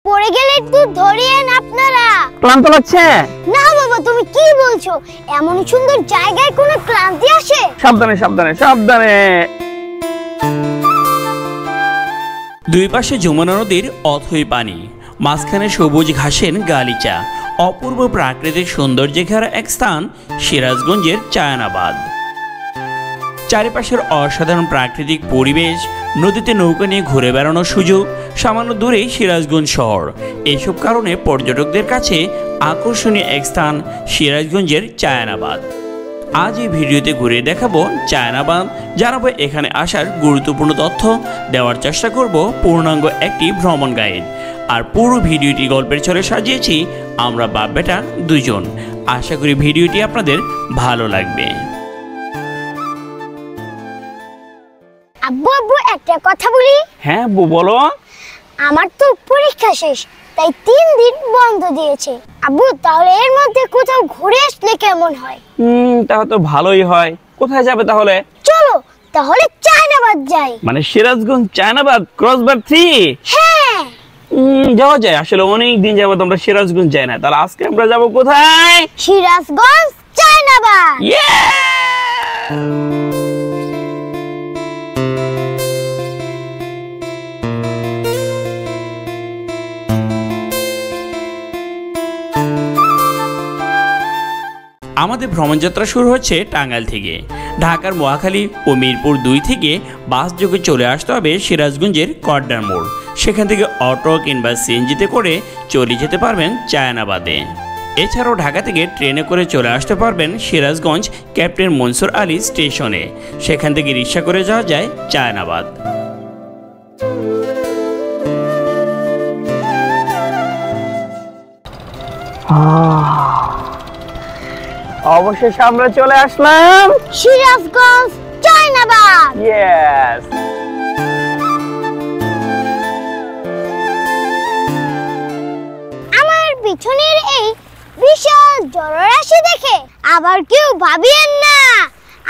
পড়ে গেলে একটু ধরিয়েন আপনারা। ক্লান্ত লাগছে? না বাবা, তুমি কি বলছো? এমন সুন্দর জায়গায় কোনো ক্লান্তি আসে? সাবধানে সাবধানে সাবধানে। দুই পাশে যমুনা নদীর অথই পানি, মাঝখানে সবুজ ঘাসের গালিচা, অপূর্ব প্রাকৃতিক সৌন্দর্যে ঘেরা এক স্থান সিরাজগঞ্জের চায়নাবাদ। চারিপাশের অসাধারণ প্রাকৃতিক পরিবেশ, নদীতে নৌকা নিয়ে ঘুরে বেড়ানোর সুযোগ, সামান্য দূরেই সিরাজগঞ্জ শহর। এসব কারণে পর্যটকদের কাছে আকর্ষণীয় এক স্থান সিরাজগঞ্জের চায়নাবাদ। আজ এই ভিডিওতে ঘুরে দেখাবো চায়নাবাদ, জানাবো এখানে আসার গুরুত্বপূর্ণ তথ্য, দেওয়ার চেষ্টা করব পূর্ণাঙ্গ একটি ভ্রমণ গাইড। আর পুরো ভিডিওটি গল্পের ছলে সাজিয়েছি আমরা বাপ বেটা দুজন। আশা করি ভিডিওটি আপনাদের ভালো লাগবে। আব্বু আব্বু একটা কথা বলি। হ্যাঁ বলো। আমার তো পরীক্ষা শেষ, তাই 3 দিন বন্ধ দিয়েছে। আব্বু, তাহলে এর মধ্যে কোথাও ঘুরে আসলে কেমন হয়? তাহলে তো ভালোই হয়। কোথায় যাবে তাহলে? চলো তাহলে চায়নাবাদ যাই। মানে সিরাজগঞ্জ চায়নাবাদ ক্রসবার 3? হ্যাঁ যাওয়া যায়। আসলে অনেক দিন যাবত আমরা সিরাজগঞ্জ যাই না, তাহলে আজকে আমরা যাব কোথায়? সিরাজগঞ্জ চায়নাবাদ। আমাদের ভ্রমণযাত্রা শুরু হচ্ছে টাঙ্গাইল থেকে। ঢাকার মহাখালী ও মিরপুর 2 থেকে বাস যোগে চলে আসতে হবে সিরাজগঞ্জের কড্ডার মোড়। সেখান থেকে অটো কিংবা সিএনজিতে করে চলে যেতে পারবেন চায়নাবাদে। এছাড়াও ঢাকা থেকে ট্রেনে করে চলে আসতে পারবেন সিরাজগঞ্জ ক্যাপ্টেন মনসুর আলী স্টেশনে। সেখান থেকে রিক্সা করে যাওয়া যায় চায়নাবাদ। অবশেষে আমরা চলে আসলাম সিরাজগঞ্জ চায়নাবাদ। ইয়েস। আমার পিছনের এই বিশাল জলরাশি দেখে আবার কেউ ভাবিয়েন না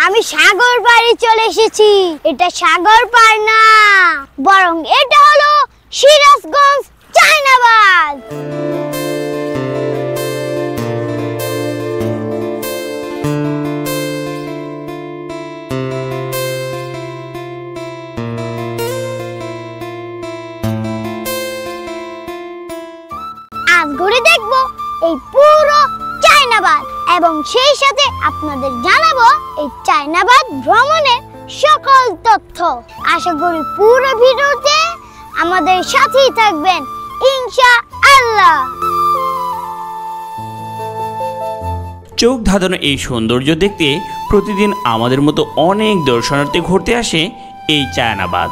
আমি সাগর পাড়ে চলে এসেছি। এটা সাগর পাড় না, বরং এটা হলো সিরাজগঞ্জ চায়নাবাদ। আজ ঘুরে দেখবো এই পুরো চায়নাবাদ এবং সেই সাথে আপনাদের জানাবো এই চায়নাবাদ ভ্রমণের সকল তথ্য। আশা করি পুরো ভিডিওতে আমাদের সাথেই থাকবেন ইনশাআল্লাহ। চোখ ধাঁধানো এই সৌন্দর্য দেখতে প্রতিদিন আমাদের মতো অনেক দর্শনার্থী ঘুরতে আসে এই চায়নাবাদ।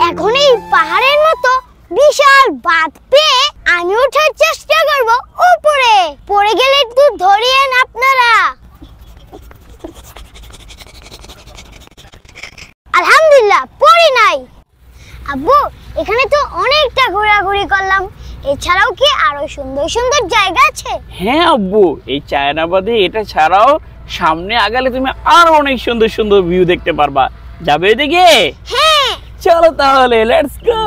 এখন এই পাহাড়ের মতো বিশাল বাঁধ পেয়ে আমি ওঠার চেষ্টা করব উপরে। পড়ে গেলে একটু ধরিয়েন আপনারা। আলহামদুলিল্লাহ পড়ি নাই। আব্বু, এখানে তো অনেকটা ঘোরাঘুরি করলাম, এছাড়াও কি আরো সুন্দর সুন্দর জায়গা আছে? হ্যাঁ আব্বু, এই চায়নাবাদে এটা ছাড়াও সামনে আগালে তুমি আরো অনেক সুন্দর সুন্দর ভিউ দেখতে পারবা। যাবে এদিকে? হ্যাঁ চলো তাহলে, লেটস গো।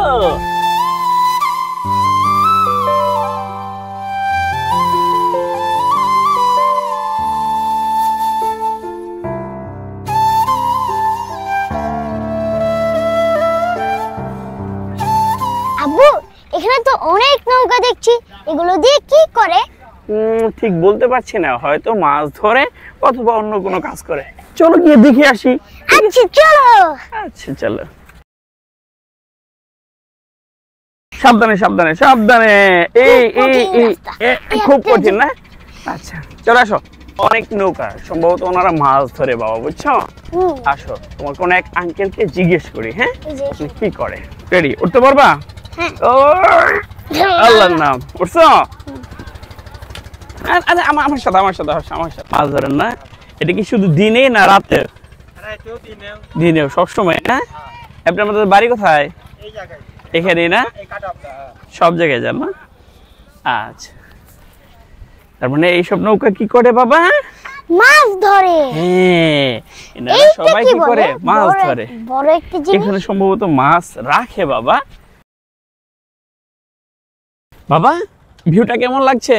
আব্বু, এখানে তো অনেক নৌকা দেখছি, এগুলো দিয়ে কি করে? ঠিক বলতে পারছি না, হয়তো মাছ ধরে অথবা অন্য কোনো কাজ করে। চলো গিয়ে দেখে আসি। আচ্ছা চলো। আচ্ছা চলো। সাবধানে সাবধানে সাবধানে। খুব কঠিন না? আচ্ছা চলো আসো। অনেক নৌকা, সম্ভবত ওনারা মাছ ধরে বাবা, বুঝছো? আসো, তোমার কোন এক আঙ্কেলকে জিজ্ঞেস করি। হ্যাঁ, কি করে। রেডি? উঠতে পারবা? আল্লাহর নাম। উঠছো? আমার সাথে আমার সাথে আমার সাথে মাছ ধরেন না? এটা কি শুধু দিনে না রাতে? দিনেও, সবসময় না? আপনি আমাদের বাড়ি কোথায়? এখানেই না? সব জায়গায় যান না? আচ্ছা, তার মানে এইসব নৌকা কি করে বাবা? মাছ ধরে। হ্যাঁ, এনারা এইটা সবাই কি কি করে? বলে? মাছ বড়- ধরে। বড় একটা জিনিস। এখানে সম্ভবত মাছ রাখে বাবা। বাবা, ভিউটা কেমন লাগছে?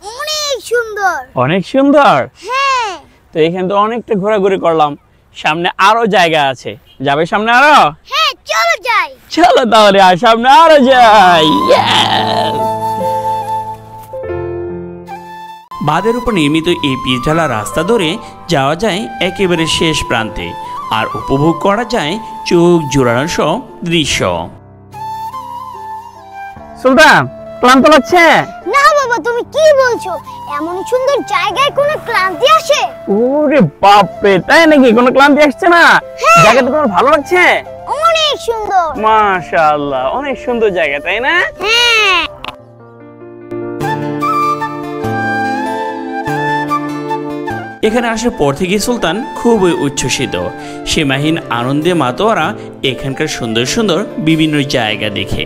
অনেক সুন্দর। অনেক সুন্দর। হ্যাঁ, তো এখানে তো অনেকটা ঘোরাঘুরি করলাম, সামনে আরো জায়গা আছে, যাবে সামনে আরো? হ্যাঁ, চলো যাই। চলো তাহলে আর সামনে আরো যাই। Yes! বাঁধের উপর নির্মিত এই পিচঢালা রাস্তা ধরে যাওয়া যায় একেবারে শেষ প্রান্তে, আর উপভোগ করা যায় চোখ জোড়ানো সব দৃশ্য। সুলতান, ক্লান্ত লাগছে? না বাবা, তুমি কি বলছো? এমন সুন্দর জায়গায় কোনো ক্লান্তি আসে? ওরে বাপ রে, তাই নাকি? কোনো ক্লান্তি আসছে না? হ্যাঁ। জায়গাটা তোমার ভালো লাগছে? অনেক সুন্দর। মাশাআল্লাহ, অনেক সুন্দর জায়গা, তাই না? হ্যাঁ, এখানে আসার পর থেকে সুলতান খুবই উচ্ছ্বসিত। সীমাহীন আনন্দে মাতোয়ারা এখানকার সুন্দর সুন্দর বিভিন্ন জায়গা দেখে।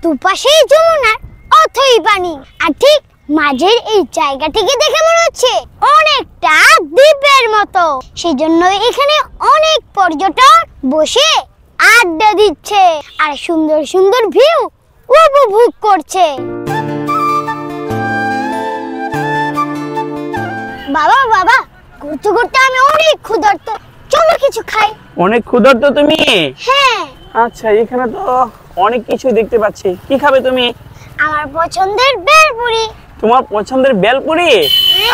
দুপাশেই যমুনার অথই পানি, আর ঠিক মাঝের এই জায়গাটিকে দেখে মনে হচ্ছে অনেকটা দ্বীপের মতো। সেজন্য এখানে অনেক পর্যটক বসে আড্ডা দিচ্ছে আর সুন্দর সুন্দর ভিউ উপভোগ করছে। বাবা বাবা, ঘুরতে ঘুরতে আমি অনেক ক্ষুধার্ত, চলো কিছু খাই। অনেক ক্ষুধার্ত তুমি? হ্যাঁ, আচ্ছা, এখানে তো অনেক কিছু দেখতে পাচ্ছি। কি খাবে তুমি? আমার পছন্দের বেলপুরি। তোমার পছন্দের বেলপুরি?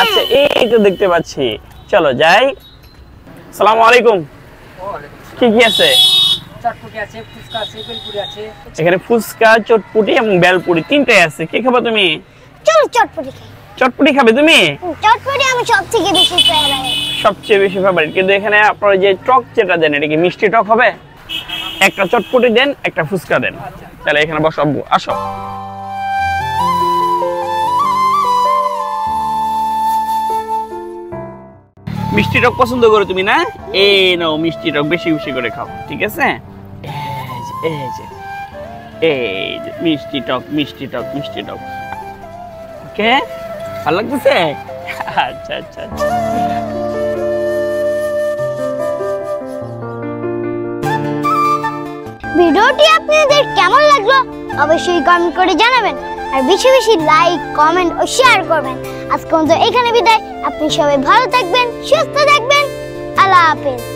আচ্ছা, এই তো দেখতে পাচ্ছি, চলো যাই। আসসালামু আলাইকুম। কি কি আছে? চটপটি আছে, ফুচকা আছে, বেলপুরি আছে। এখানে ফুচকা, চটপুটি এবং বেলপুরি তিনটাই আছে। কি খাবে তুমি? চলো চটপটি খাই। চটপুটি খাবে তুমি? চটপটি আমি সব থেকে বেশি ফেভারিট। সবচেয়ে বেশি ফেভারিট। কিন্তু এখানে আপনারা যে টক যেটা দেন, এটা কি মিষ্টি টক হবে? একটা চটপটি দেন, একটা ফুচকা দেন। তাহলে এখানে বসো আব্বু, আসো। মিষ্টি টক পছন্দ করো তুমি না? এই নাও মিষ্টি টক, বেশি বেশি করে খাও, ঠিক আছে? এই যে মিষ্টি টক, মিষ্টি টক, মিষ্টি টক। ওকে, ভালো লাগতেছে? আচ্ছা আচ্ছা আচ্ছা। ভিডিওটি আপনাদের কেমন লাগলো অবশ্যই কমেন্ট করে জানাবেন, আর বেশি বেশি লাইক, কমেন্ট ও শেয়ার করবেন। আজকে মতো এখানে বিদায়। আপনি সবাই ভালো থাকবেন, সুস্থ থাকবেন। আল্লাহ হাফেজ।